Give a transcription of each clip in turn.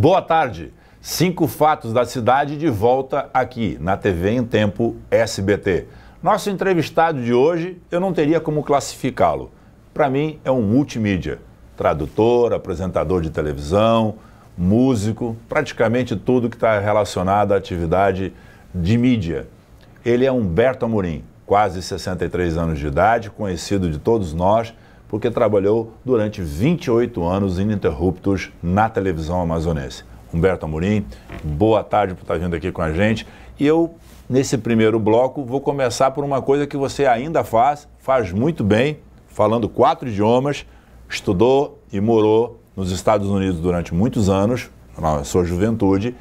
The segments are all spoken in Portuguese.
Boa tarde. 5 fatos da cidade de volta aqui na TV em Tempo SBT. Nosso entrevistado de hoje, eu não teria como classificá-lo. Para mim, é um multimídia. Tradutor, apresentador de televisão, músico, praticamente tudo que está relacionado à atividade de mídia. Ele é Humberto Amorim, quase 63 anos de idade, conhecido de todos nós, porque trabalhou durante 28 anos ininterruptos na televisão amazonense. Humberto Amorim, boa tarde por estar vindo aqui com a gente. E eu, nesse primeiro bloco, vou começar por uma coisa que você ainda faz muito bem, falando 4 idiomas, estudou e morou nos Estados Unidos durante muitos anos, na sua juventude,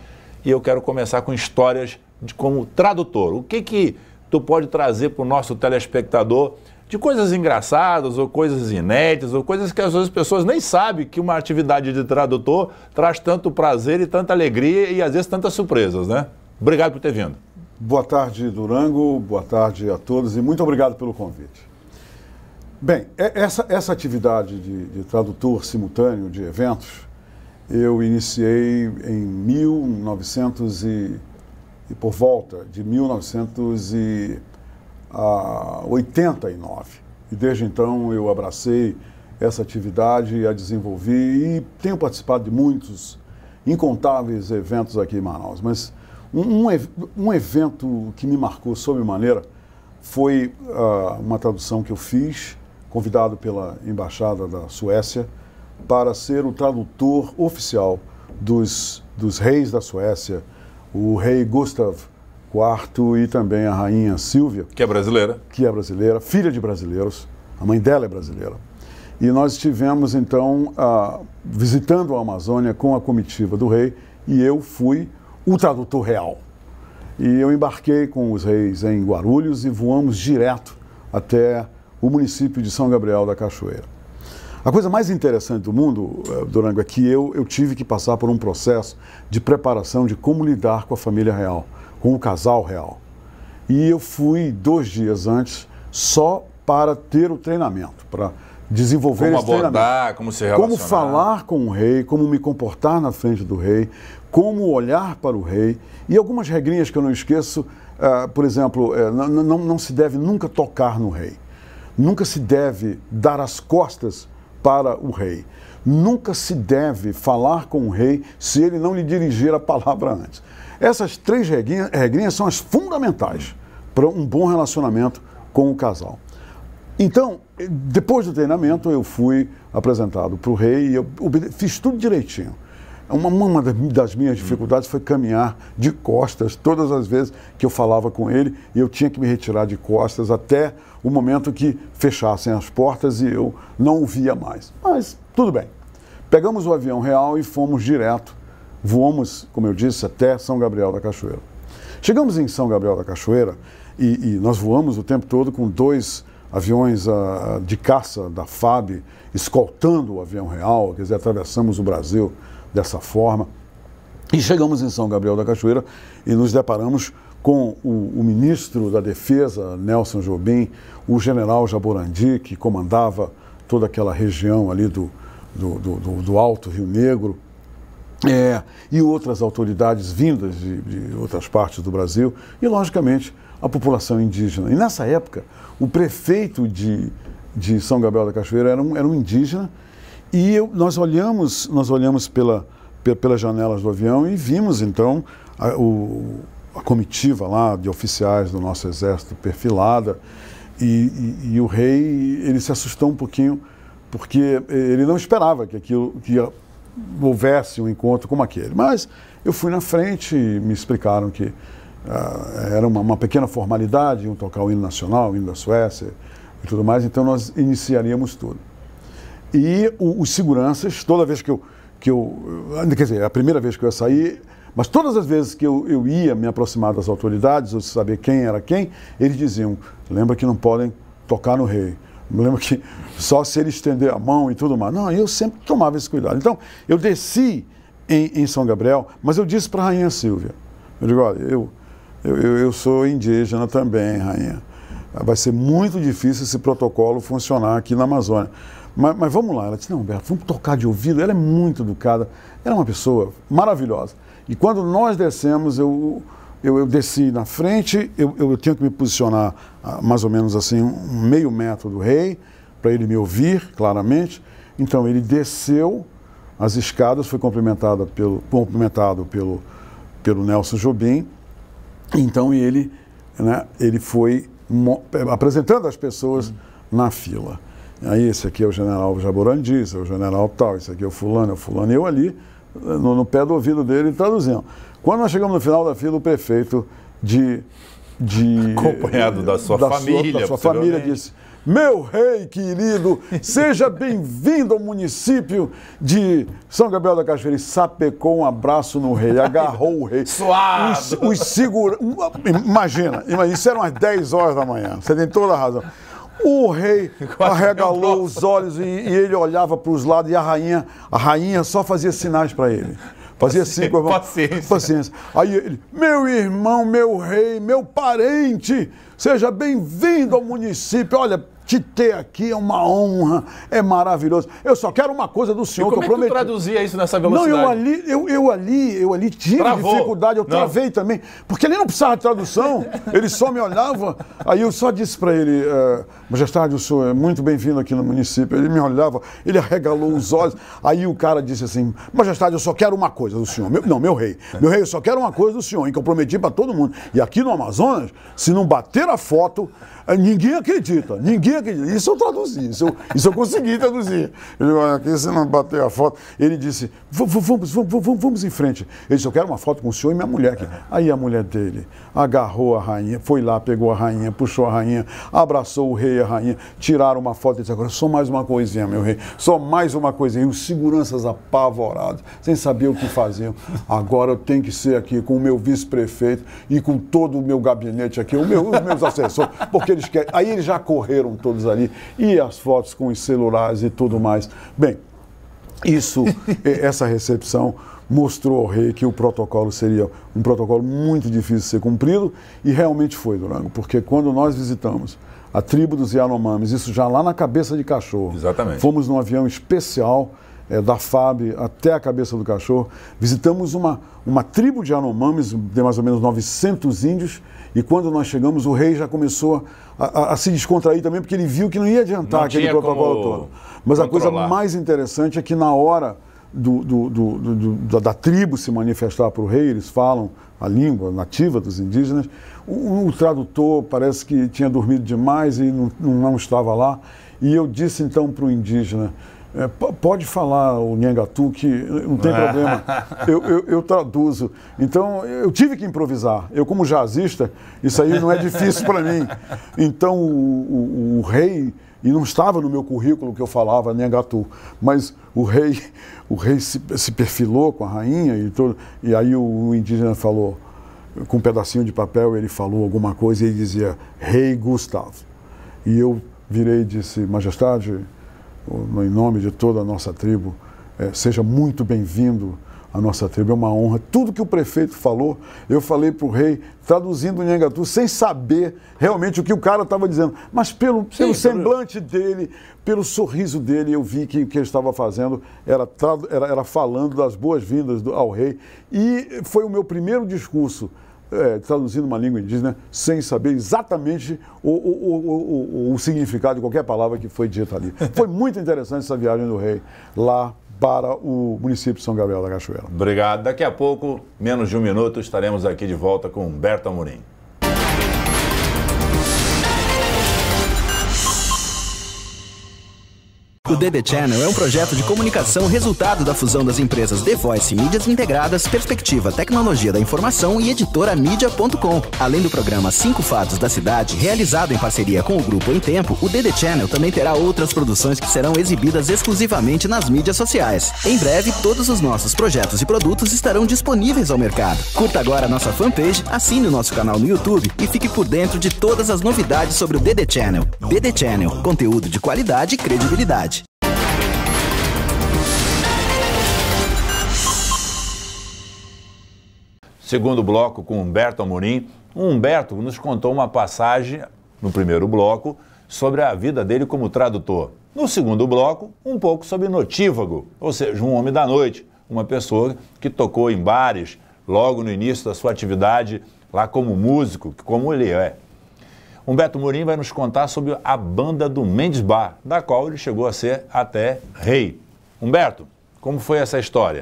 e eu quero começar com histórias como tradutor. O que tu pode trazer para o nosso telespectador de coisas engraçadas, ou coisas inéditas, ou coisas que às vezes as pessoas nem sabem que uma atividade de tradutor traz tanto prazer e tanta alegria e às vezes tantas surpresas, né? Obrigado por ter vindo. Boa tarde, Durango, boa tarde a todos e muito obrigado pelo convite. Bem, essa atividade de tradutor simultâneo de eventos, eu iniciei em por volta de 1989. E desde então eu abracei essa atividade, a desenvolvi e tenho participado de muitos, incontáveis eventos aqui em Manaus. Mas um evento que me marcou sobremaneira foi uma tradução que eu fiz, convidado pela Embaixada da Suécia, para ser o tradutor oficial dos reis da Suécia, o rei Gustav IV e também a rainha Silvia. Que é brasileira. Que é brasileira, filha de brasileiros, a mãe dela é brasileira. E nós estivemos, então, visitando a Amazônia com a comitiva do rei e eu fui o tradutor real. E eu embarquei com os reis em Guarulhos e voamos direto até o município de São Gabriel da Cachoeira. A coisa mais interessante do mundo, Durango, é que eu tive que passar por um processo de preparação de como lidar com a família real, com o casal real. E eu fui 2 dias antes só para ter o treinamento, para desenvolver esse treinamento. Como abordar, como se relacionar. Como falar com o rei, como me comportar na frente do rei, como olhar para o rei. E algumas regrinhas que eu não esqueço, por exemplo, não se deve nunca tocar no rei. Nunca se deve dar as costas para o rei. Nunca se deve falar com o rei se ele não lhe dirigir a palavra antes. Essas 3 regrinhas são as fundamentais para um bom relacionamento com o casal. Então, depois do treinamento, eu fui apresentado para o rei e eu fiz tudo direitinho. Uma das minhas dificuldades foi caminhar de costas todas as vezes que eu falava com ele e eu tinha que me retirar de costas até o momento que fechassem as portas e eu não o via mais. Mas tudo bem. Pegamos o avião real e fomos direto. Voamos, como eu disse, até São Gabriel da Cachoeira. Chegamos em São Gabriel da Cachoeira e nós voamos o tempo todo com 2 aviões de caça da FAB escoltando o avião real, quer dizer, atravessamos o Brasil dessa forma. E chegamos em São Gabriel da Cachoeira e nos deparamos com o ministro da Defesa, Nelson Jobim, o general Jaborandi, que comandava toda aquela região ali do Alto Rio Negro, e outras autoridades vindas de outras partes do Brasil, e, logicamente, a população indígena. E, nessa época, o prefeito de São Gabriel da Cachoeira era um indígena, e nós olhamos pelas janelas do avião e vimos, então, a comitiva lá de oficiais do nosso exército perfilada, e o rei, ele se assustou um pouquinho, porque ele não esperava que houvesse um encontro como aquele. Mas eu fui na frente e me explicaram que era uma pequena formalidade, iam tocar o hino nacional, o hino da Suécia e tudo mais, então nós iniciaríamos tudo. E os seguranças, toda vez que eu quer dizer, a primeira vez que eu ia sair, mas todas as vezes que eu ia me aproximar das autoridades, ou saber quem era quem, eles diziam, lembra que não podem tocar no rei. Me lembro que só se ele estender a mão e tudo mais. Não, eu sempre tomava esse cuidado. Então, eu desci em São Gabriel, mas eu disse para a rainha Silvia, eu digo, olha, eu sou indígena também, rainha. vai ser muito difícil esse protocolo funcionar aqui na Amazônia. Mas vamos lá. Ela disse, não, Humberto, vamos tocar de ouvido. Ela é muito educada, ela é uma pessoa maravilhosa. E quando nós descemos, eu desci na frente, eu tinha que me posicionar mais ou menos assim, um meio metro do rei, para ele me ouvir claramente. Então ele desceu as escadas, foi cumprimentado pelo Nelson Jobim. Então ele foi apresentando as pessoas na fila. Aí esse aqui é o general Jaborandi, esse é o general tal, esse aqui é o fulano, e eu ali, no pé do ouvido dele, traduzindo. Quando nós chegamos no final da fila, o prefeito acompanhado da sua família, disse, meu rei querido, seja bem-vindo ao município de São Gabriel da Cachoeira. E sapecou um abraço no rei, agarrou o rei. Suado! Imagina, isso eram as 10 horas da manhã, você tem toda a razão. O rei arregalou os olhos e ele olhava para os lados e a rainha só fazia sinais para ele. Fazia assim com a mão. Paciência. Aí ele, meu irmão, meu rei, meu parente, seja bem-vindo ao município. Olha, te ter aqui é uma honra, é maravilhoso. Eu só quero uma coisa do senhor que eu prometi. Como é que tu traduzia isso nessa velocidade? Não, eu ali tive dificuldade, eu travei também, porque ele não precisava de tradução, ele só me olhava, aí eu só disse para ele, majestade, o senhor é muito bem-vindo aqui no município. Ele me olhava, ele arregalou os olhos, aí o cara disse assim, majestade, eu só quero uma coisa do senhor. Meu rei, eu só quero uma coisa do senhor, hein, que eu prometi para todo mundo. E aqui no Amazonas, se não bater a foto, ninguém acredita. Isso eu traduzi, isso eu consegui traduzir. Ele disse, aqui se não bater a foto. Ele disse, vamos em frente. Ele disse, eu quero uma foto com o senhor e minha mulher aqui. Aí a mulher dele agarrou a rainha, foi lá, pegou a rainha, puxou a rainha, abraçou o rei e a rainha, tiraram uma foto e disse, agora só mais uma coisinha, meu rei, só mais uma coisinha. E os seguranças apavorados, sem saber o que faziam. Agora eu tenho que ser aqui com o meu vice-prefeito e com todo o meu gabinete aqui, os meus assessores, porque eles querem. Aí eles já correram todos ali, e as fotos com os celulares e tudo mais. Bem, essa recepção mostrou ao rei que o protocolo seria um protocolo muito difícil de ser cumprido, e realmente foi, Durango, porque quando nós visitamos a tribo dos Yanomamis, isso já lá na Cabeça de Cachorro. Exatamente. Fomos num avião especial da FAB até a Cabeça do Cachorro, visitamos uma tribo de Yanomamis, de mais ou menos 900 índios, e quando nós chegamos, o rei já começou a se descontrair também, porque ele viu que não ia adiantar aquele protocolo todo. Mas a coisa mais interessante é que na hora da tribo se manifestar para o rei, eles falam a língua nativa dos indígenas, o tradutor parece que tinha dormido demais e não estava lá, e eu disse então para o indígena, pode falar o Nhangatu, que não tem problema, eu traduzo. Então, eu tive que improvisar. Eu, como jazzista, isso aí não é difícil para mim. Então, o rei, e não estava no meu currículo que eu falava Nhangatu, mas o rei se perfilou com a rainha, e aí o indígena falou, com um pedacinho de papel, ele falou alguma coisa e ele dizia, Rei Gustavo. E eu virei e disse, majestade, em nome de toda a nossa tribo, seja muito bem-vindo à nossa tribo, é uma honra. Tudo que o prefeito falou, eu falei para o rei, traduzindo o Nhangatu, sem saber realmente o que o cara estava dizendo, mas pelo semblante dele, pelo sorriso dele, eu vi que o que ele estava fazendo era falando das boas-vindas ao rei, e foi o meu primeiro discurso, traduzindo uma língua indígena, sem saber exatamente o significado de qualquer palavra que foi dita ali. Foi muito interessante essa viagem do rei lá para o município de São Gabriel da Cachoeira. Obrigado. Daqui a pouco, menos de um minuto, estaremos aqui de volta com Humberto Amorim. O DD Channel é um projeto de comunicação resultado da fusão das empresas The Voice Mídias Integradas, Perspectiva Tecnologia da Informação e Editora Mídia.com. Além do programa 5 Fatos da Cidade, realizado em parceria com o Grupo Em Tempo, o DD Channel também terá outras produções que serão exibidas exclusivamente nas mídias sociais. Em breve, todos os nossos projetos e produtos estarão disponíveis ao mercado. Curta agora a nossa fanpage, assine o nosso canal no YouTube e fique por dentro de todas as novidades sobre o DD Channel. DD Channel, conteúdo de qualidade e credibilidade. Segundo bloco com Humberto Amorim. O Humberto nos contou uma passagem no primeiro bloco, sobre a vida dele como tradutor. No segundo bloco, um pouco sobre notívago, ou seja, um homem da noite, uma pessoa que tocou em bares logo no início da sua atividade lá como músico, como ele é. Humberto Morim vai nos contar sobre a banda do Mendes Bar, da qual ele chegou a ser até rei. Humberto, como foi essa história?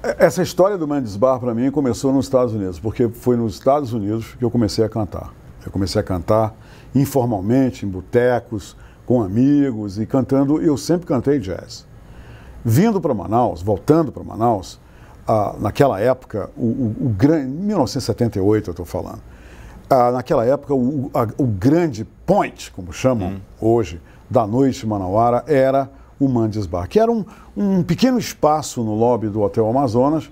Essa história do Mendes Bar, para mim, começou nos Estados Unidos, porque foi nos Estados Unidos que eu comecei a cantar. Eu comecei a cantar informalmente, em botecos, com amigos, e cantando, eu sempre cantei jazz. Vindo para Manaus, voltando para Manaus, naquela época, em 1978 eu estou falando, naquela época o grande point, como chamam hoje, da noite manauara, era o Mendes Bar, que era um pequeno espaço no lobby do Hotel Amazonas,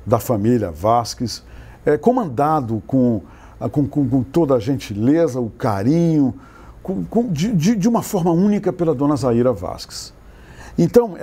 da família Vasques, comandado com toda a gentileza, o carinho, de uma forma única pela dona Zaira Vasques. Então,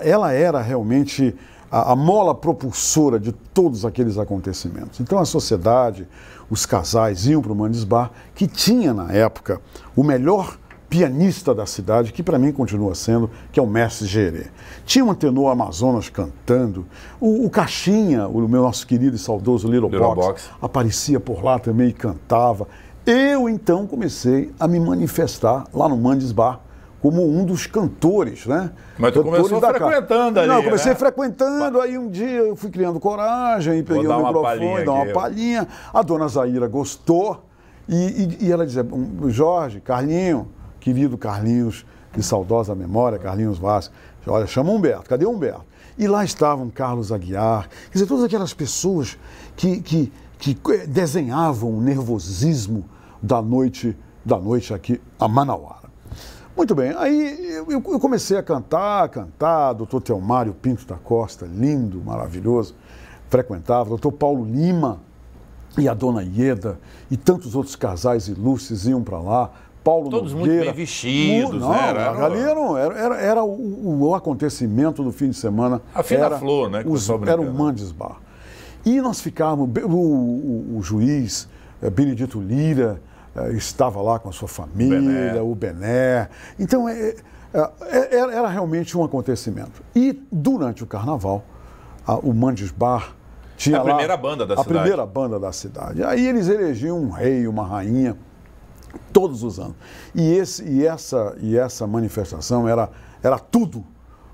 ela era realmente a mola propulsora de todos aqueles acontecimentos. Então, a sociedade, os casais iam para o Mendes Bar, que tinha, na época, o melhor pianista da cidade, que para mim continua sendo, que é o Mestre Gerê. Tinha um tenor Amazonas cantando, o Caixinha, o meu nosso querido e saudoso Little Box, aparecia por lá também e cantava. Eu, então, comecei a me manifestar lá no Mendes Bar como um dos cantores, né? Mas tu começou frequentando ali, Não, eu comecei né? frequentando, aí um dia eu fui criando coragem, e peguei o microfone, dar uma palhinha. A dona Zaira gostou e ela dizia, Jorge, Carlinho, querido Carlinhos, de saudosa memória, Carlinhos Vasques, olha, chama Humberto, cadê Humberto? E lá estavam Carlos Aguiar, quer dizer, todas aquelas pessoas que desenhavam o nervosismo da noite aqui a Manauara. Muito bem, aí eu comecei a cantar, doutor Teomário Pinto da Costa, lindo, maravilhoso, frequentava, doutor Paulo Lima e a dona Ieda e tantos outros casais ilustres iam para lá, Paulo todos Nogueira, muito bem vestidos, não, era o acontecimento do fim de semana. A fina flor, né? Era o Mendes Bar. E nós ficávamos, o juiz Benedito Lira estava lá com a sua família, o Bené. Então, era realmente um acontecimento. E durante o carnaval, o Mendes Bar tinha a primeira banda da cidade. A primeira banda da cidade. Aí eles elegiam um rei, uma rainha, todos os anos. E essa manifestação era tudo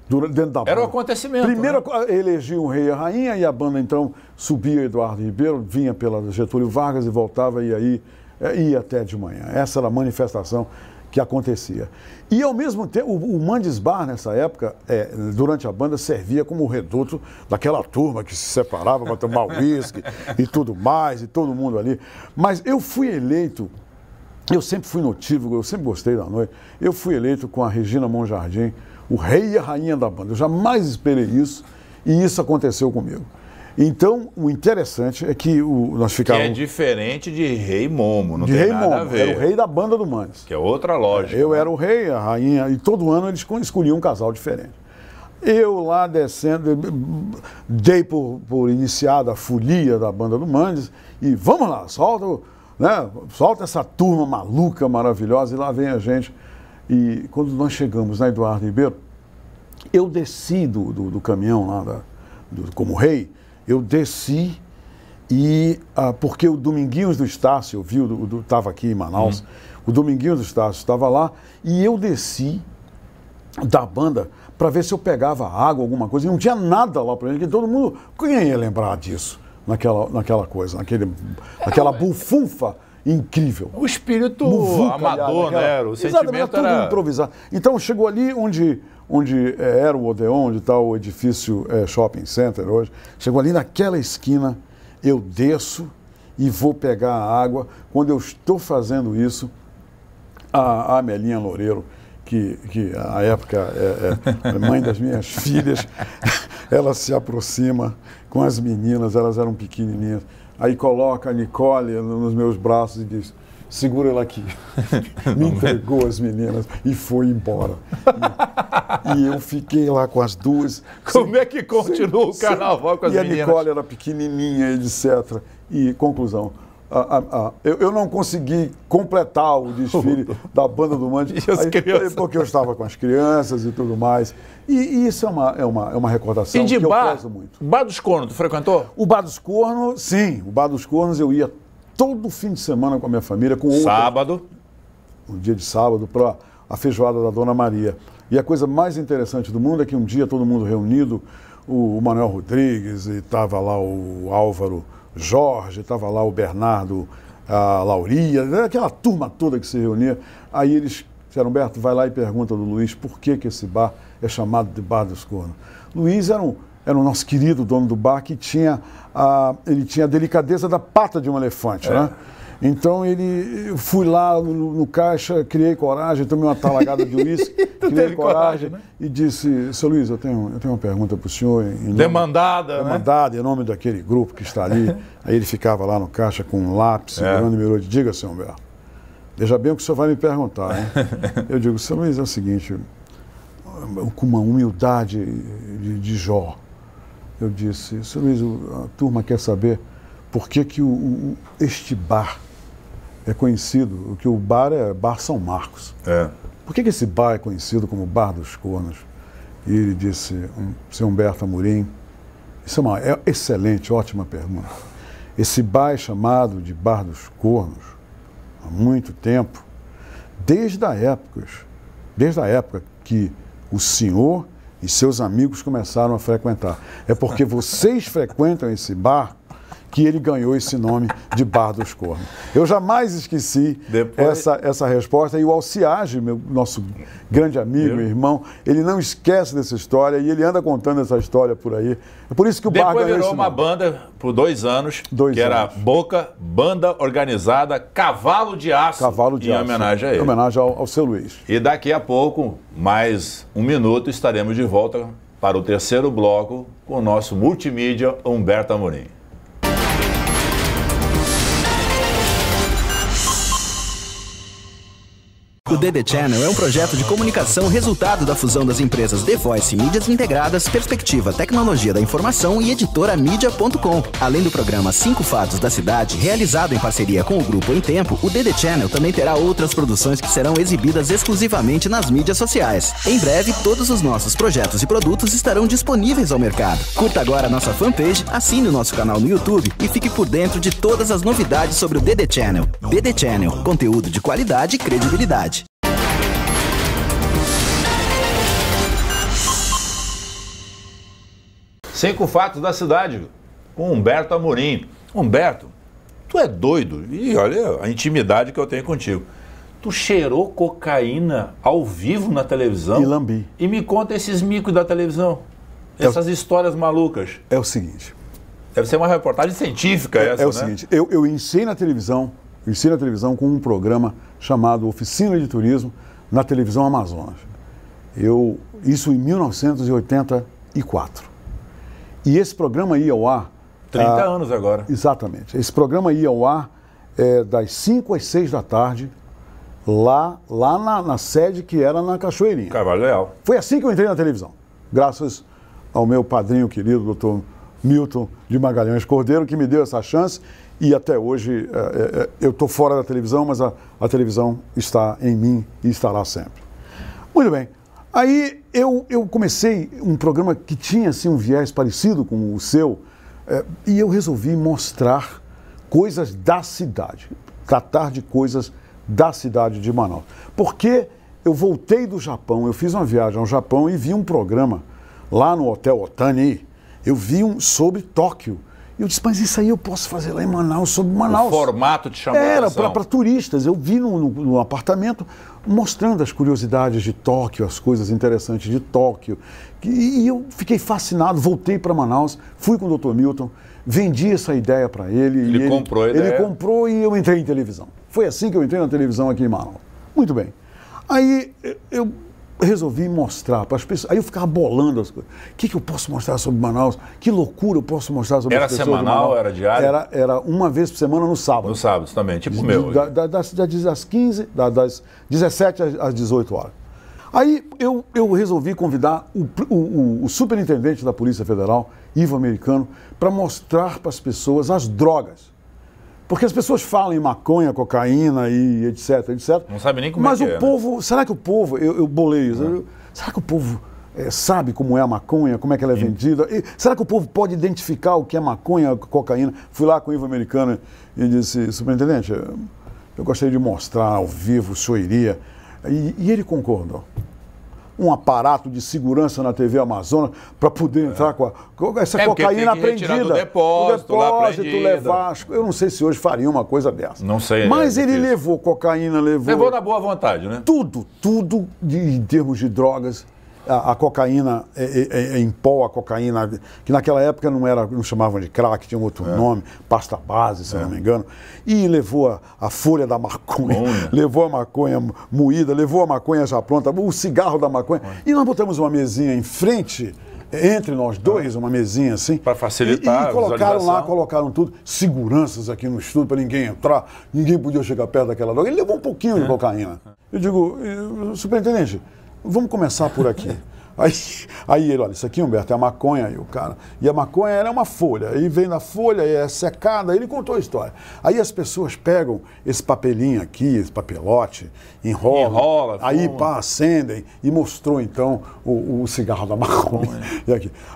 dentro da banda. Era o acontecimento. Primeiro elegia um rei e a rainha, e a banda então subia Eduardo Ribeiro, vinha pela Getúlio Vargas e voltava, e aí ia até de manhã. Essa era a manifestação que acontecia. E ao mesmo tempo, o Mendes Bar nessa época, durante a banda, servia como o reduto daquela turma que se separava para tomar uísque e tudo mais, e todo mundo ali. Mas eu fui eleito. Eu sempre fui notívago, eu sempre gostei da noite. Eu fui eleito com a Regina Monjardim, o rei e a rainha da banda. Eu jamais esperei isso, e isso aconteceu comigo. Então, o interessante é que nós ficávamos... Que é diferente de Rei Momo, não tem nada Momo, a ver. Era o rei da banda do Mendes. Que é outra lógica. Eu era o rei, a rainha, e todo ano eles escolhiam um casal diferente. Eu lá descendo, dei por iniciada a folia da banda do Mendes, e vamos lá, solta essa turma maluca, maravilhosa, e lá vem a gente. E quando nós chegamos na Eduardo Ribeiro, eu desci do caminhão lá, como rei, eu desci porque o Dominguinhos do Estácio, estava aqui em Manaus, o Dominguinhos do Estácio estava lá, e eu desci da banda para ver se eu pegava água, alguma coisa, e não tinha nada lá para gente, porque todo mundo, quem ia lembrar disso? Naquela coisa, naquela bufunfa incrível. O espírito Bufunca, amador, né? O sentimento tudo improvisado. Então, chegou ali onde era o Odeon, onde está o edifício Shopping Center hoje, chegou ali naquela esquina, eu desço e vou pegar a água. Quando eu estou fazendo isso, a Amelinha Loureiro, que à época é mãe das minhas filhas, ela se aproxima com as meninas, elas eram pequenininhas, aí coloca a Nicole nos meus braços e diz, segura ela aqui. Me entregou as meninas e foi embora. E eu fiquei lá com as duas. Como é que continua o carnaval com as meninas? E a Nicole era pequenininha, etc. E, conclusão, eu não consegui completar o desfile da banda do Mande, porque eu estava com as crianças e tudo mais. E isso é uma recordação que eu prezo muito. O Bar dos Cornos, tu frequentou? O Bar dos Cornos, sim. O Bar dos Cornos eu ia todo fim de semana com a minha família. Sábado? Um dia de sábado, para a feijoada da Dona Maria. E a coisa mais interessante do mundo é que um dia todo mundo reunido, o Manuel Rodrigues, e estava lá o Álvaro Jorge, estava lá o Bernardo, a Lauria, aquela turma toda que se reunia. Aí eles disseram, Humberto, vai lá e pergunta do Luiz por que esse bar é chamado de Bar dos Cornos. Luiz era o nosso querido dono do bar que ele tinha a delicadeza da pata de um elefante, né? Então eu fui lá no caixa, criei coragem, tomei uma talagada de uísque, criei coragem, né? E disse, seu Luiz, eu tenho uma pergunta para o senhor. Demandada, em nome daquele grupo que está ali. Aí ele ficava lá no caixa com um lápis, segurando o meu. Diga, senhor Humberto, veja bem o que o senhor vai me perguntar, hein? Eu digo, seu Luiz, é o seguinte, com uma humildade de Jó, eu disse, seu Luiz, a turma quer saber por que este bar é conhecido, que o bar é Bar São Marcos. Por que esse bar é conhecido como Bar dos Cornos? E ele disse, seu Humberto Amorim, isso é uma excelente, ótima pergunta. Esse bar é chamado de Bar dos Cornos há muito tempo, desde a época que o senhor e seus amigos começaram a frequentar. É porque vocês frequentam esse bar que ele ganhou esse nome de Bar dos Cornos. Eu jamais esqueci essa resposta. E o Alciage, nosso grande amigo e irmão, ele não esquece dessa história e ele anda contando essa história por aí. É por isso que o bar ganhou esse nome. Depois virou uma banda por 2 anos, era Boca, Banda Organizada Cavalo de Aço, em homenagem a ele. Em homenagem ao seu Luiz. E daqui a pouco, mais um minuto, estaremos de volta para o terceiro bloco com o nosso multimídia Humberto Amorim. O DD Channel é um projeto de comunicação resultado da fusão das empresas The Voice Mídias Integradas, Perspectiva Tecnologia da Informação e Editora Mídia.com. Além do programa 5 Fatos da Cidade, realizado em parceria com o Grupo Em Tempo, o DD Channel também terá outras produções que serão exibidas exclusivamente nas mídias sociais. Em breve, todos os nossos projetos e produtos estarão disponíveis ao mercado. Curta agora a nossa fanpage, assine o nosso canal no YouTube e fique por dentro de todas as novidades sobre o DD Channel. DD Channel, conteúdo de qualidade e credibilidade. Cinco Fatos da Cidade, com Humberto Amorim. Humberto, tu é doido. E olha a intimidade que eu tenho contigo. Tu cheirou cocaína ao vivo na televisão? E lambi. E me conta esses micos da televisão. Essas histórias malucas. É o seguinte. Deve ser uma reportagem científica essa, né? É o seguinte, eu iniciei na televisão com um programa chamado Oficina de Turismo na televisão Amazonas. Isso em 1984. E esse programa ia ao ar... 30 anos agora. Exatamente. Esse programa ia ao ar das 5 às 6 da tarde, lá na sede que era na Cachoeirinha. Carvalho Leal. Foi assim que eu entrei na televisão. Graças ao meu padrinho querido, doutor Milton de Magalhães Cordeiro, que me deu essa chance. E até hoje eu estou fora da televisão, mas a televisão está em mim e estará sempre. Muito bem. Aí eu comecei um programa que tinha assim, um viés parecido com o seu, e eu resolvi mostrar coisas da cidade, tratar de coisas da cidade de Manaus. Porque eu voltei do Japão, eu fiz uma viagem ao Japão e vi um programa lá no Hotel Otani, eu vi sobre Tóquio. Eu disse, mas isso aí eu posso fazer lá em Manaus, sobre Manaus. O formato te chamou a atenção. Era para turistas. Eu vi no apartamento mostrando as curiosidades de Tóquio, as coisas interessantes de Tóquio. E eu fiquei fascinado, voltei para Manaus, fui com o Dr. Milton, vendi essa ideia para ele. Ele comprou a ideia. Ele comprou e eu entrei em televisão. Foi assim que eu entrei na televisão aqui em Manaus. Muito bem. Aí eu resolvi mostrar para as pessoas. Aí eu ficava bolando as coisas. O que eu posso mostrar sobre Manaus? Que loucura eu posso mostrar sobre as pessoas de Manaus? Era semanal, era diário? Era uma vez por semana no sábado. No sábado também, tipo o meu. Das 17 às 18 horas. Aí eu resolvi convidar o superintendente da Polícia Federal, Ivo Americano, para mostrar para as pessoas as drogas. Porque as pessoas falam em maconha, cocaína e etc, etc. Não sabe nem como mas é que o povo, será que o povo, eu bolei isso, será que o povo sabe como é a maconha, como é que ela é vendida? E será que o povo pode identificar o que é maconha, cocaína? Fui lá com o Ivo Americano e disse, superintendente, eu gostaria de mostrar ao vivo, o senhor iria. E ele concordou. Um aparato de segurança na TV Amazonas para poder entrar com essa cocaína apreendida. Do depósito, levar. Eu não sei se hoje faria uma coisa dessa. Não sei. Mas ele levou cocaína, levou na boa vontade, né? Tudo em termos de drogas. A cocaína em pó, a cocaína, que naquela época não chamavam de crack, tinha um outro nome, pasta base, se não me engano. E levou a folha da maconha, levou a maconha moída, levou a maconha já pronta, o cigarro da maconha. E nós botamos uma mesinha em frente, entre nós dois, uma mesinha assim. Para facilitar e colocaram lá, colocaram tudo, seguranças aqui no estúdio para ninguém entrar, ninguém podia chegar perto daquela droga. Ele levou um pouquinho de cocaína. Eu digo, superintendente, vamos começar por aqui. Aí ele, olha, isso aqui, Humberto, é a maconha. E a maconha, ela é uma folha. Aí vem na folha, é secada. Ele contou a história. Aí as pessoas pegam esse papelinho aqui, esse papelote, enrolam, aí acendem e mostrou, então, o cigarro da maconha.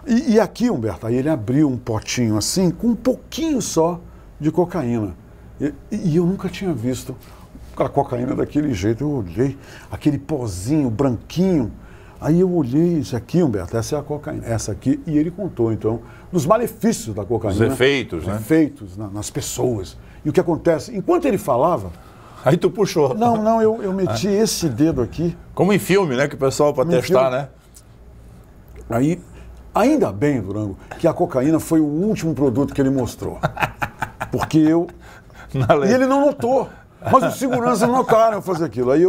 E aqui, Humberto, aí ele abriu um potinho assim, com um pouquinho só de cocaína. E eu nunca tinha visto a cocaína daquele jeito. Eu olhei, aquele pozinho branquinho. Aí eu olhei, isso aqui, Humberto, essa é a cocaína, essa aqui. E ele contou, então, dos malefícios da cocaína. Os efeitos, né? Efeitos nas pessoas. E o que acontece, enquanto ele falava... Aí tu puxou. Não, eu meti esse dedo aqui. Como em filme, né? Que o pessoal para testar, né? Aí, ainda bem, Durango, que a cocaína foi o último produto que ele mostrou. Porque eu... E ele não notou. Mas os seguranças notaram eu fazer aquilo. Aí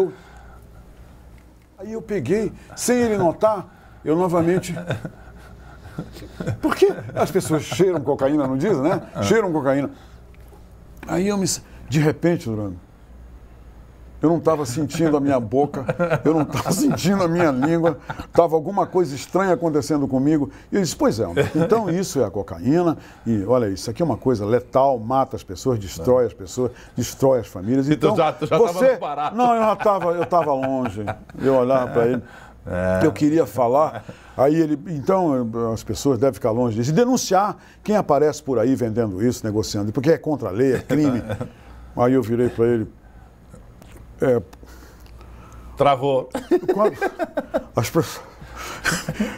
eu peguei, sem ele notar, eu novamente... Porque as pessoas cheiram cocaína, não dizem, né? Cheiram cocaína. Aí de repente, Durango, eu não estava sentindo a minha boca, eu não estava sentindo a minha língua, estava alguma coisa estranha acontecendo comigo. E eu disse, pois é, então isso é a cocaína, e olha, isso aqui é uma coisa letal, mata as pessoas, destrói as pessoas, destrói as famílias. Então, tu já estava parado. Não, eu estava longe, eu olhava para ele, eu queria falar, aí ele, então as pessoas devem ficar longe disso, e denunciar quem aparece por aí vendendo isso, negociando, porque é contra a lei, é crime. Aí eu virei para ele, travou. As pessoas...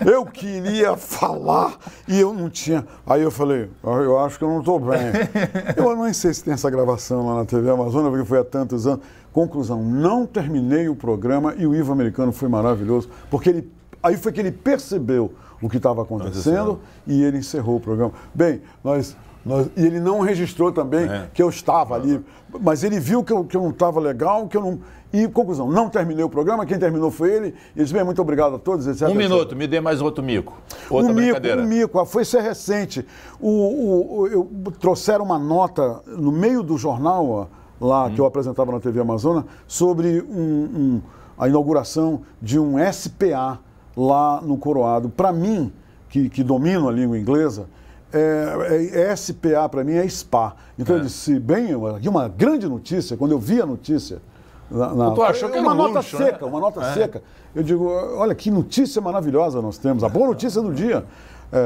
Eu queria falar e eu não tinha. Aí eu falei, eu acho que eu não estou bem. Eu não sei se tem essa gravação lá na TV Amazonas, porque foi há tantos anos. Conclusão, não terminei o programa e o Ivo Americano foi maravilhoso, porque aí foi que ele percebeu o que estava acontecendo e ele encerrou o programa. Bem, e ele não registrou também que eu estava ali, mas ele viu que eu não estava legal, que eu não... E, conclusão, não terminei o programa, quem terminou foi ele, e ele disse, bem, muito obrigado a todos, etc. Um minuto, me dê mais outro mico. Outra brincadeira. Um mico, foi ser recente. Trouxeram uma nota no meio do jornal lá que eu apresentava na TV Amazonas sobre a inauguração de um SPA lá no Coroado. Para mim, que domino a língua inglesa, SPA para mim é spa. Então eu disse, bem, aqui uma grande notícia, quando eu vi a notícia, tu achou que era uma nota luxo, seca, né? uma nota seca. Eu digo, olha que notícia maravilhosa nós temos, a boa notícia do dia.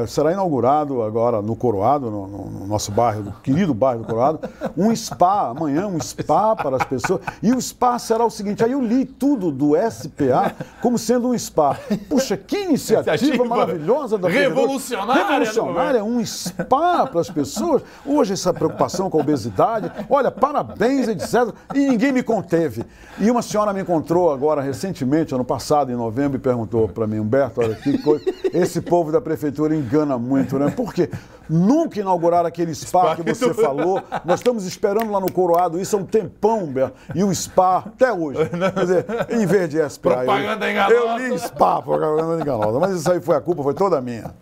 Será inaugurado agora no Coroado, no nosso bairro, no querido bairro do Coroado, um spa, amanhã um spa para as pessoas. E o spa será o seguinte, aí eu li tudo do SPA como sendo um spa. Puxa, que iniciativa maravilhosa da revolucionária, um spa para as pessoas. Hoje essa preocupação com a obesidade, olha, parabéns, etc. E ninguém me conteve. E uma senhora me encontrou agora recentemente, ano passado, em novembro, e perguntou para mim, Humberto, olha que coisa, esse povo da prefeitura engana muito, né? Porque nunca inauguraram aquele spa que você falou. Nós estamos esperando lá no Coroado isso há um tempão, Humberto. E o spa, até hoje. Quer dizer, em vez de SPA, propaganda enganosa. Eu li spa, propaganda enganosa. Mas isso aí a culpa foi toda minha.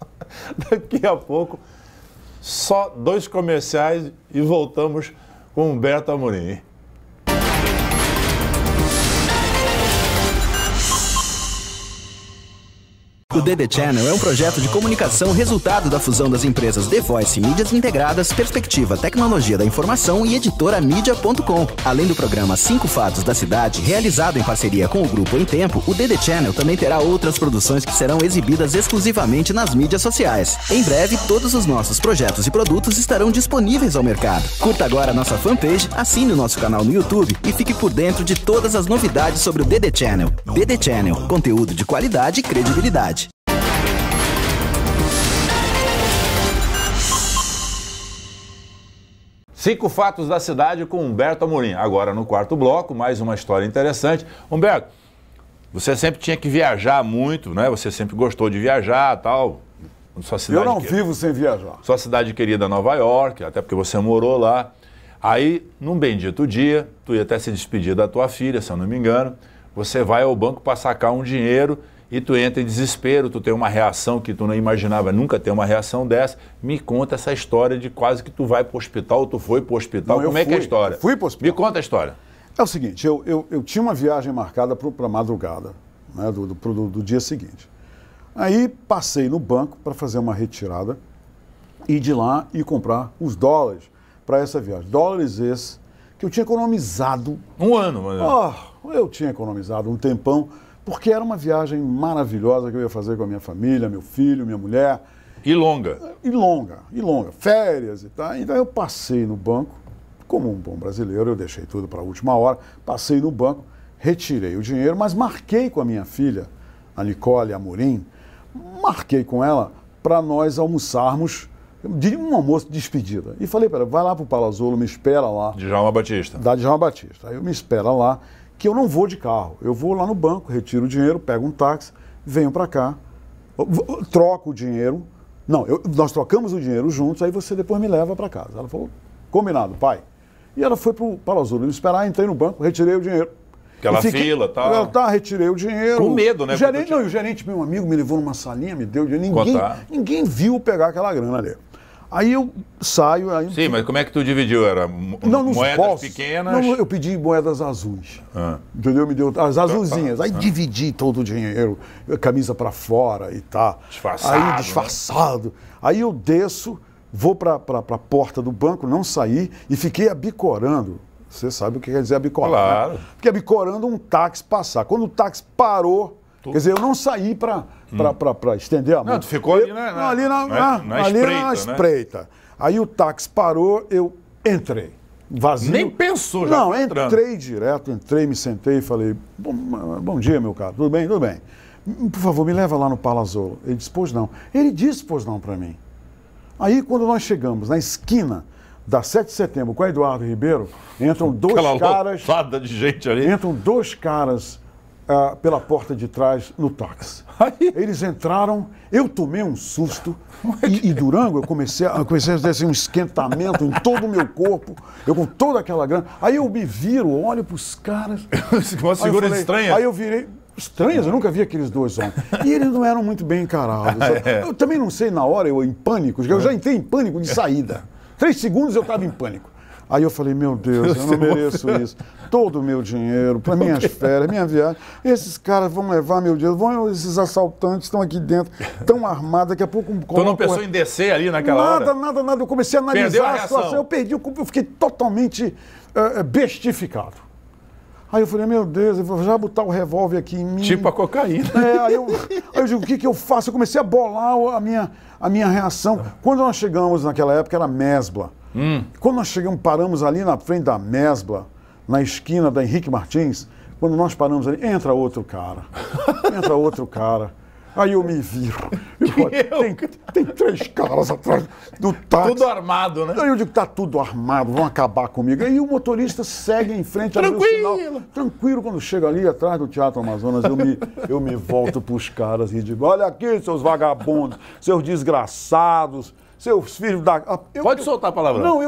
Daqui a pouco, só 2 comerciais e voltamos com Humberto Amorim. O DD Channel é um projeto de comunicação resultado da fusão das empresas The Voice Mídias Integradas, Perspectiva Tecnologia da Informação e Editora Mídia.com. Além do programa 5 Fatos da Cidade, realizado em parceria com o Grupo Em Tempo, o DD Channel também terá outras produções que serão exibidas exclusivamente nas mídias sociais. Em breve, todos os nossos projetos e produtos estarão disponíveis ao mercado. Curta agora a nossa fanpage, assine o nosso canal no YouTube e fique por dentro de todas as novidades sobre o DD Channel. DD Channel, conteúdo de qualidade e credibilidade. Cinco fatos da cidade com Humberto Amorim. Agora no quarto bloco, mais uma história interessante. Humberto, você sempre tinha que viajar muito, né? Você sempre gostou de viajar e tal. Sua cidade Eu não vivo sem viajar. Sua cidade querida, Nova York, até porque você morou lá. Aí, num bendito dia, tu ia até se despedir da tua filha, se eu não me engano. Você vai ao banco para sacar um dinheiro e tu entra em desespero, tu tem uma reação que tu não imaginava nunca ter uma reação dessa. Me conta essa história de quase que tu vai para o hospital, ou tu foi para o hospital. Como é que é a história? Fui para o hospital. Me conta a história. É o seguinte, eu tinha uma viagem marcada para a madrugada, né, do dia seguinte. Aí passei no banco para fazer uma retirada e de lá ir comprar os dólares para essa viagem. Dólares esses que eu tinha economizado. Um ano, mano. Eu tinha economizado um tempão, porque era uma viagem maravilhosa que eu ia fazer com a minha família, meu filho, minha mulher. E longa. E longa. Férias e tal. Então eu passei no banco, como um bom brasileiro, eu deixei tudo para a última hora, passei no banco, retirei o dinheiro, mas marquei com a minha filha, a Nicole Amorim, marquei com ela para nós almoçarmos de um almoço de despedida. E falei para ela, vai lá para o Palazzolo, me espera lá. Djalma Batista. Da Djalma Batista. Aí eu me espera lá, que eu não vou de carro. Eu vou lá no banco, retiro o dinheiro, pego um táxi, venho para cá, troco o dinheiro. Não, nós trocamos o dinheiro juntos, aí você depois me leva para casa. Ela falou, combinado, pai. E ela foi para o Palazzolo me esperar, entrei no banco, retirei o dinheiro. Aquela fila e tal. Retirei o dinheiro. Com medo, né? O gerente, meu amigo, me levou numa salinha, me deu dinheiro. Ninguém viu pegar aquela grana ali. Aí eu saio... Sim, mas como é que tu dividiu? Era moedas pequenas? Não, eu pedi moedas azuis. Entendeu? Me deu as azulzinhas. Aí dividi todo o dinheiro, camisa para fora e tal. Disfarçado. Aí disfarçado. Né? Aí eu desço, vou para a porta do banco, não saí e fiquei abicorando. Você sabe o que quer dizer abicorar, claro. Né? Fiquei abicorando um táxi passar. Quando o táxi parou, quer dizer, eu não saí para estender a mão. Não, tu ficou ali na espreita. Né? Aí o táxi parou, eu entrei. Vazio. Nem pensou já. Não, entrei direto, me sentei e falei, bom dia, meu caro, tudo bem? Tudo bem. Por favor, me leva lá no Palazzolo. Ele disse, pois não. Ele disse, pois não, para mim. Aí, quando nós chegamos na esquina da 7 de setembro com a Eduardo Ribeiro, entram dois caras... de gente ali. Entram dois caras pela porta de trás no táxi. Eles entraram, eu tomei um susto e Durango, eu comecei a ter assim, um esquentamento em todo o meu corpo, eu com toda aquela grana. Aí eu me viro, olho para os caras... Uma figura estranha. Aí eu virei... Estranhas, eu nunca vi aqueles dois homens. E eles não eram muito bem encarados. Eu também não sei, na hora, eu em pânico, eu já entrei em pânico de saída. 3 segundos eu estava em pânico. Aí eu falei, meu Deus, eu não mereço isso. Todo o meu dinheiro, para minhas férias, minha viagem. Esses caras vão levar meu dinheiro, esses assaltantes estão aqui dentro, estão armados, daqui a pouco... Tu não pensou em descer ali naquela hora? Nada. Eu comecei a analisar a situação. Eu fiquei totalmente bestificado. Aí eu falei, meu Deus, eu vou já botar o revólver aqui em mim. Tipo a cocaína. Aí eu digo, o que eu faço? Eu comecei a bolar a minha reação. Quando nós chegamos, naquela época, era Mesbla. Quando nós chegamos, paramos ali na frente da Mesbla, na esquina da Henrique Martins, quando nós paramos ali, entra outro cara. Aí eu me viro. Tem 3 caras atrás do táxi. Tudo armado, né? Aí eu digo, tá tudo armado, vão acabar comigo. Aí o motorista segue em frente. Tranquilo. Tranquilo, quando chega ali atrás do Teatro Amazonas, eu me volto pros caras e digo, olha aqui, seus vagabundos, seus desgraçados, seus filhos da... Pode soltar a palavra. Não,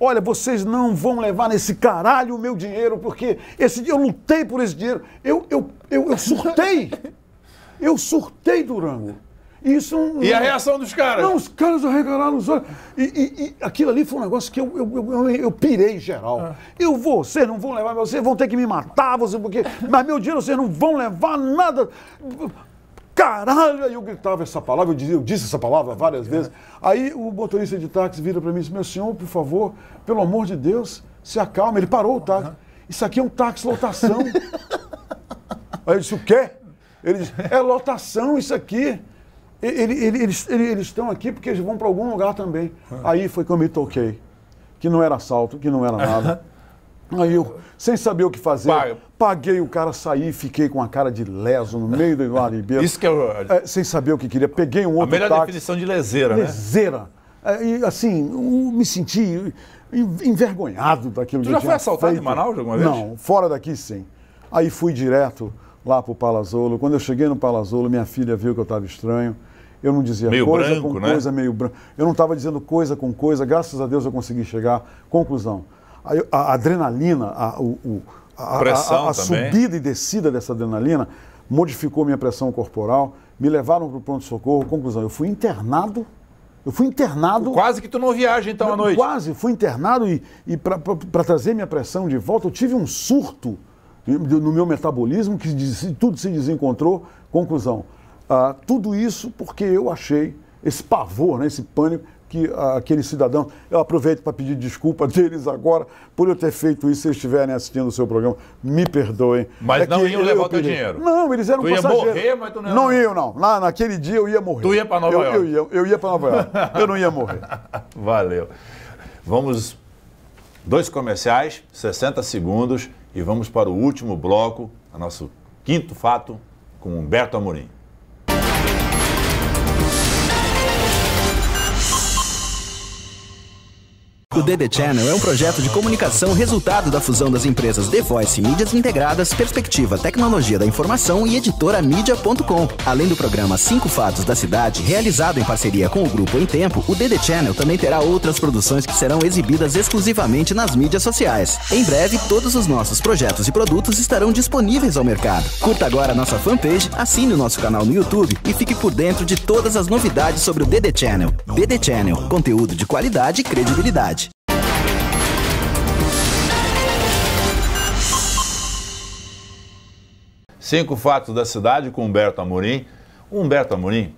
olha, vocês não vão levar nesse caralho o meu dinheiro, porque eu lutei por esse dinheiro. Eu surtei. Eu surtei, Durango. E a reação dos caras? Não, os caras arregalaram os olhos. E aquilo ali foi um negócio que eu pirei geral. Vocês não vão levar, vocês vão ter que me matar, porque... Mas meu dinheiro, vocês não vão levar nada. caralho! Aí eu gritava essa palavra, eu disse essa palavra várias vezes. Aí o motorista de táxi vira para mim e disse, meu senhor, por favor, pelo amor de Deus, se acalma. Ele parou o táxi. Isso aqui é um táxi lotação. Aí eu disse, o quê? Ele disse, é lotação isso aqui. Eles estão aqui porque eles vão para algum lugar também. Aí foi que eu me toquei. Que não era assalto, que não era nada. Aí eu, sem saber o que fazer, paguei o cara, saí, fiquei com a cara de leso no meio do Eduardo Ribeiro. Isso que é sem saber o que queria. Peguei um outro táxi. A melhor definição de leseira, né? Leseira. E assim, me senti envergonhado daquilo que eu tinha feito. Tu já foi assaltado em Manaus alguma vez? Não, fora daqui sim. Aí fui direto lá para o Palazzolo. Quando eu cheguei no Palazzolo, minha filha viu que eu estava estranho. Eu não dizia meio coisa branco, com né? coisa, meio branco. Eu não estava dizendo coisa com coisa. Graças a Deus eu consegui chegar. Conclusão. A adrenalina, a subida e descida dessa adrenalina modificou minha pressão corporal. Me levaram para o pronto-socorro. Conclusão, eu fui internado. Quase que tu não viaja então à noite. Quase, fui internado e para trazer minha pressão de volta, eu tive um surto no meu metabolismo, que tudo se desencontrou. Conclusão, tudo isso porque eu achei esse pavor, né, esse pânico, que aqueles cidadãos, eu aproveito para pedir desculpa deles agora por eu ter feito isso. Se eles estiverem assistindo o seu programa, me perdoem. Mas não iam levar o teu dinheiro? Não, eles eram passageiros. Tu ia morrer, mas tu não ia. Não iam, não. Naquele dia eu ia morrer. Tu ia para Nova York? Eu ia para Nova York. Eu não ia morrer. Valeu. Vamos, 2 comerciais, 60 segundos, e vamos para o último bloco, o nosso quinto fato, com Humberto Amorim. O DD Channel é um projeto de comunicação resultado da fusão das empresas The Voice Mídias Integradas, Perspectiva Tecnologia da Informação e Editora Mídia.com. Além do programa 5 Fatos da Cidade, realizado em parceria com o Grupo Em Tempo, o DD Channel também terá outras produções que serão exibidas exclusivamente nas mídias sociais. Em breve, todos os nossos projetos e produtos estarão disponíveis ao mercado. Curta agora a nossa fanpage, assine o nosso canal no YouTube e fique por dentro de todas as novidades sobre o DD Channel. DD Channel, conteúdo de qualidade e credibilidade. Cinco fatos da cidade com Humberto Amorim. O Humberto Amorim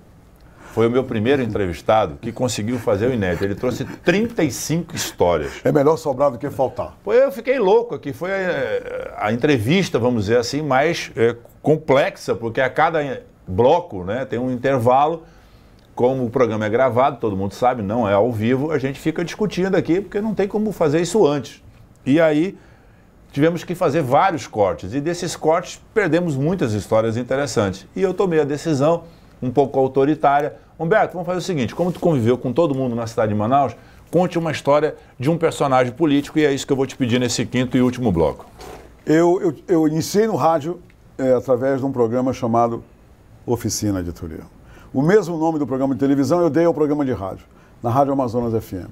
foi o meu primeiro entrevistado que conseguiu fazer o inédito. Ele trouxe 35 histórias. É melhor sobrar do que faltar. Eu fiquei louco aqui. Foi a entrevista, vamos dizer assim, mais complexa, porque a cada bloco, né, tem um intervalo. Como o programa é gravado, todo mundo sabe, não é ao vivo, a gente fica discutindo aqui, porque não tem como fazer isso antes. E aí tivemos que fazer vários cortes, e desses cortes perdemos muitas histórias interessantes. E eu tomei a decisão, um pouco autoritária, Humberto, vamos fazer o seguinte, como tu conviveu com todo mundo na cidade de Manaus, conte uma história de um personagem político, e é isso que eu vou te pedir nesse quinto e último bloco. Eu iniciei no rádio através de um programa chamado Oficina Editorial. O mesmo nome do programa de televisão eu dei ao programa de rádio, na Rádio Amazonas FM.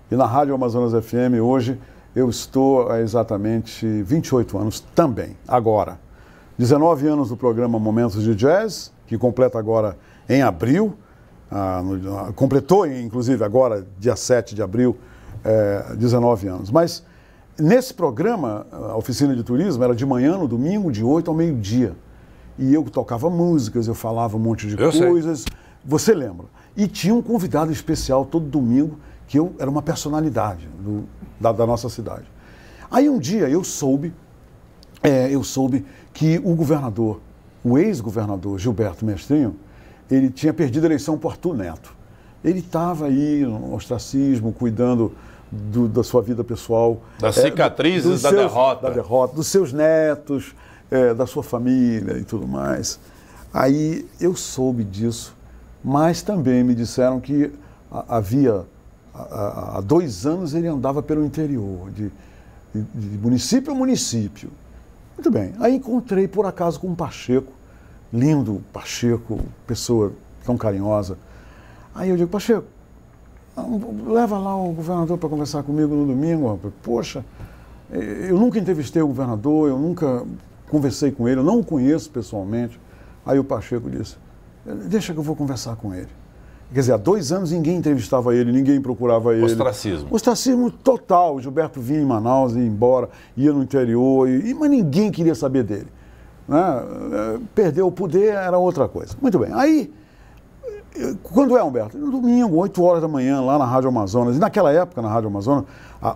E na Rádio Amazonas FM hoje eu estou há exatamente 28 anos também, agora. 19 anos do programa Momentos de Jazz, que completa agora em abril, completou inclusive agora, dia 7 de abril, 19 anos. Mas nesse programa, a Oficina de Turismo, era de manhã, no domingo, de 8 ao meio-dia. E eu tocava músicas, eu falava um monte de coisas. Você lembra? E tinha um convidado especial todo domingo, que era uma personalidade da nossa cidade. Aí um dia eu soube que o governador, o ex-governador Gilberto Mestrinho, ele tinha perdido a eleição por Arthur Neto. Ele estava aí no ostracismo, cuidando da sua vida pessoal. Das cicatrizes da derrota. Da derrota, dos seus netos, da sua família e tudo mais. Aí eu soube disso, mas também me disseram que há 2 anos ele andava pelo interior, de município a município. Muito bem, aí encontrei por acaso com um Pacheco, lindo Pacheco, pessoa tão carinhosa. Aí eu digo, Pacheco, leva lá o governador para conversar comigo no domingo. Poxa, eu nunca entrevistei o governador, eu nunca conversei com ele, eu não o conheço pessoalmente. Aí o Pacheco disse, deixa que eu vou conversar com ele. Quer dizer, há 2 anos ninguém entrevistava ele, ninguém procurava ele. Ostracismo. Ostracismo total. O Gilberto vinha em Manaus, ia embora, ia no interior, mas ninguém queria saber dele. né? Perder o poder era outra coisa. Muito bem. Aí, quando é, Humberto? No domingo, 8 horas da manhã, lá na Rádio Amazonas. E naquela época, na Rádio Amazonas,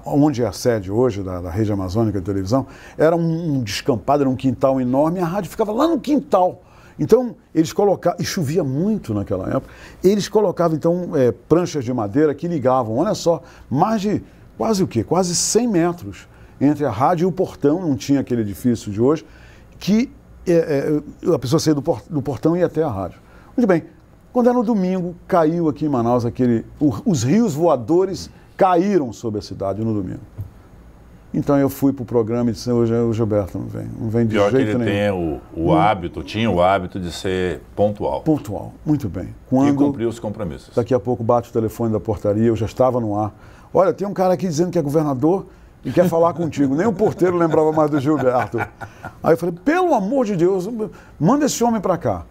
onde é a sede hoje da Rede Amazônica de Televisão, era um descampado, era um quintal enorme, e a rádio ficava lá no quintal. Então, eles colocavam, e chovia muito naquela época, eles colocavam, então, pranchas de madeira que ligavam, olha só, mais de quase o quê? Quase 100 metros entre a rádio e o portão, não tinha aquele edifício de hoje, que a pessoa saía do portão e ia até a rádio. Muito bem. Quando era no domingo, caiu aqui em Manaus os rios voadores caíram sobre a cidade no domingo. Então eu fui para o programa e disse, hoje o Gilberto não vem de jeito nenhum. Pior que ele tem tinha o hábito de ser pontual. Pontual, muito bem. E cumprir os compromissos. Daqui a pouco bate o telefone da portaria, eu já estava no ar. Olha, tem um cara aqui dizendo que é governador e quer falar contigo. Nem o porteiro lembrava mais do Gilberto. Aí eu falei, pelo amor de Deus, manda esse homem para cá.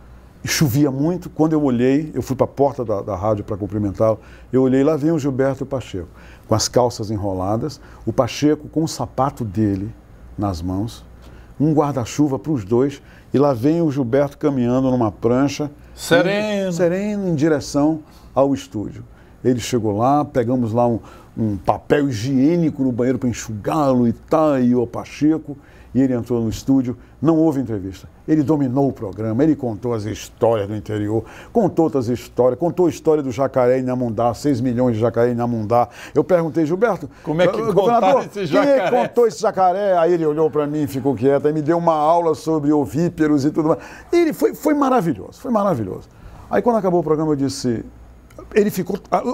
E chovia muito, quando eu olhei, eu fui para a porta da rádio para cumprimentá-lo, eu olhei, lá vem o Gilberto e o Pacheco, com as calças enroladas, o Pacheco com o sapato dele nas mãos, um guarda-chuva para os dois, e lá vem o Gilberto caminhando numa prancha, sereno em direção ao estúdio. Ele chegou lá, pegamos lá um papel higiênico no banheiro para enxugá-lo e tal, e o Pacheco, e ele entrou no estúdio, não houve entrevista. Ele dominou o programa, ele contou as histórias do interior, contou outras histórias, contou a história do jacaré em Inhamundá, 6 milhões de jacaré em Inhamundá. Eu perguntei, Gilberto, como é que contaram esse jacaré? Quem contou esse jacaré? Aí ele olhou para mim, ficou quieto, aí me deu uma aula sobre ovíperos e tudo mais. E ele foi maravilhoso, foi maravilhoso. Aí quando acabou o programa eu disse...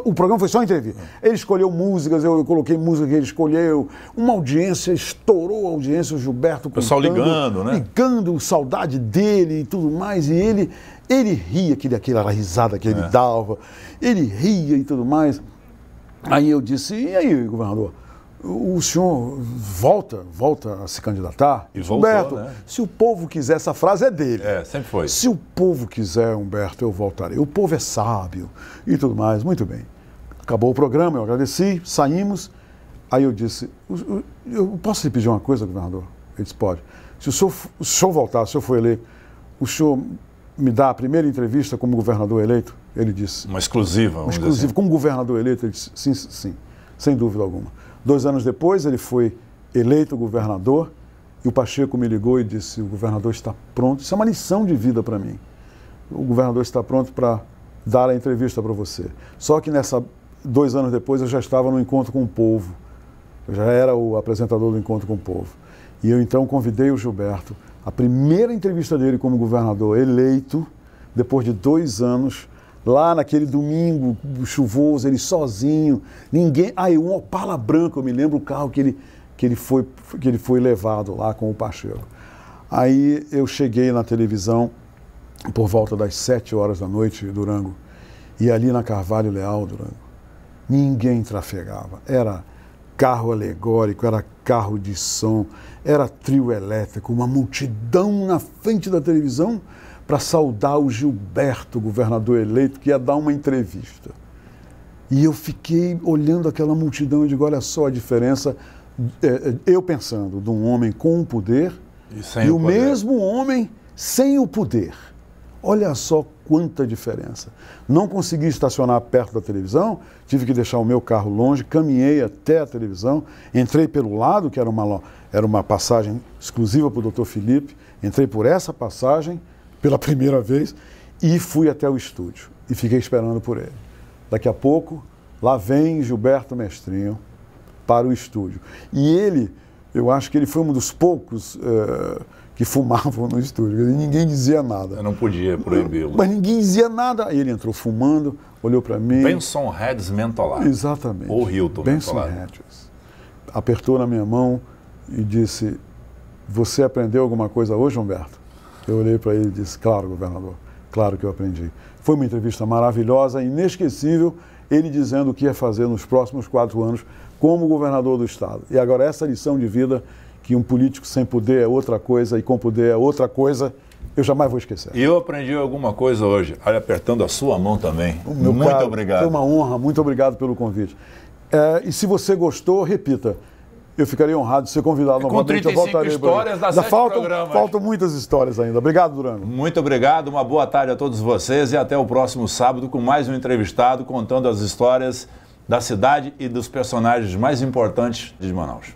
o programa foi só entrevista. Ele escolheu músicas, eu coloquei música que ele escolheu. Uma audiência, estourou a audiência, o Gilberto... O pessoal ligando, né? Ligando, saudade dele e tudo mais. E ele ria, aquela risada que ele dava. Ele ria e tudo mais. Aí eu disse, e aí, governador? O senhor volta a se candidatar? E voltou, Humberto, né? Se o povo quiser, essa frase é dele. Sempre foi. Se o povo quiser, Humberto, eu voltarei. O povo é sábio e tudo mais. Muito bem. Acabou o programa, eu agradeci, saímos. Aí eu disse, eu posso lhe pedir uma coisa, governador? Ele disse, pode. Se o senhor voltar, se o senhor for eleito, o senhor me dá a primeira entrevista como governador eleito? Ele disse... Uma exclusiva, Uma exclusiva, assim. Como governador eleito? Ele disse, sim, sem dúvida alguma. 2 anos depois, ele foi eleito governador e o Pacheco me ligou e disse, o governador está pronto. Isso é uma lição de vida para mim. O governador está pronto para dar a entrevista para você. Só que 2 anos depois, eu já estava no Encontro com o Povo. Eu já era o apresentador do Encontro com o Povo. E eu então convidei o Gilberto. A primeira entrevista dele como governador eleito, depois de 2 anos... Lá naquele domingo chuvoso, ele sozinho, ninguém... um Opala branco, eu me lembro o carro que ele foi levado lá com o Pacheco. Aí eu cheguei na televisão por volta das 7 horas da noite, Durango, e ali na Carvalho Leal, Durango, ninguém trafegava. Era carro alegórico, era carro de som, era trio elétrico, uma multidão na frente da televisão para saudar o Gilberto, governador eleito, que ia dar uma entrevista. E eu fiquei olhando aquela multidão e digo, olha só a diferença, eu pensando, de um homem com o poder e o mesmo homem sem o poder. Olha só quanta diferença. Não consegui estacionar perto da televisão, tive que deixar o meu carro longe, caminhei até a televisão, entrei pelo lado, que era uma passagem exclusiva para o Dr. Felipe, entrei por essa passagem, pela primeira vez, e fui até o estúdio. E fiquei esperando por ele. Daqui a pouco, lá vem Gilberto Mestrinho para o estúdio. E ele, eu acho que ele foi um dos poucos que fumavam no estúdio. Ninguém dizia nada. Eu não podia proibi-lo. Mas ninguém dizia nada. Aí ele entrou fumando, olhou para mim. Benson Hedges mentolado. Exatamente. Ou Hilton Benson Hedges. Apertou na minha mão e disse, você aprendeu alguma coisa hoje, Humberto? Eu olhei para ele e disse, claro, governador, claro que eu aprendi. Foi uma entrevista maravilhosa, inesquecível, ele dizendo o que ia fazer nos próximos 4 anos como governador do Estado. E agora essa lição de vida, que um político sem poder é outra coisa e com poder é outra coisa, eu jamais vou esquecer. E eu aprendi alguma coisa hoje, olha, apertando a sua mão também. Muito obrigado. Foi uma honra, muito obrigado pelo convite. E se você gostou, repita. eu ficaria honrado de ser convidado novamente. Com 35 histórias, dá 7 programas. Faltam muitas histórias ainda. Obrigado, Durango. Muito obrigado, uma boa tarde a todos vocês e até o próximo sábado com mais um entrevistado contando as histórias da cidade e dos personagens mais importantes de Manaus.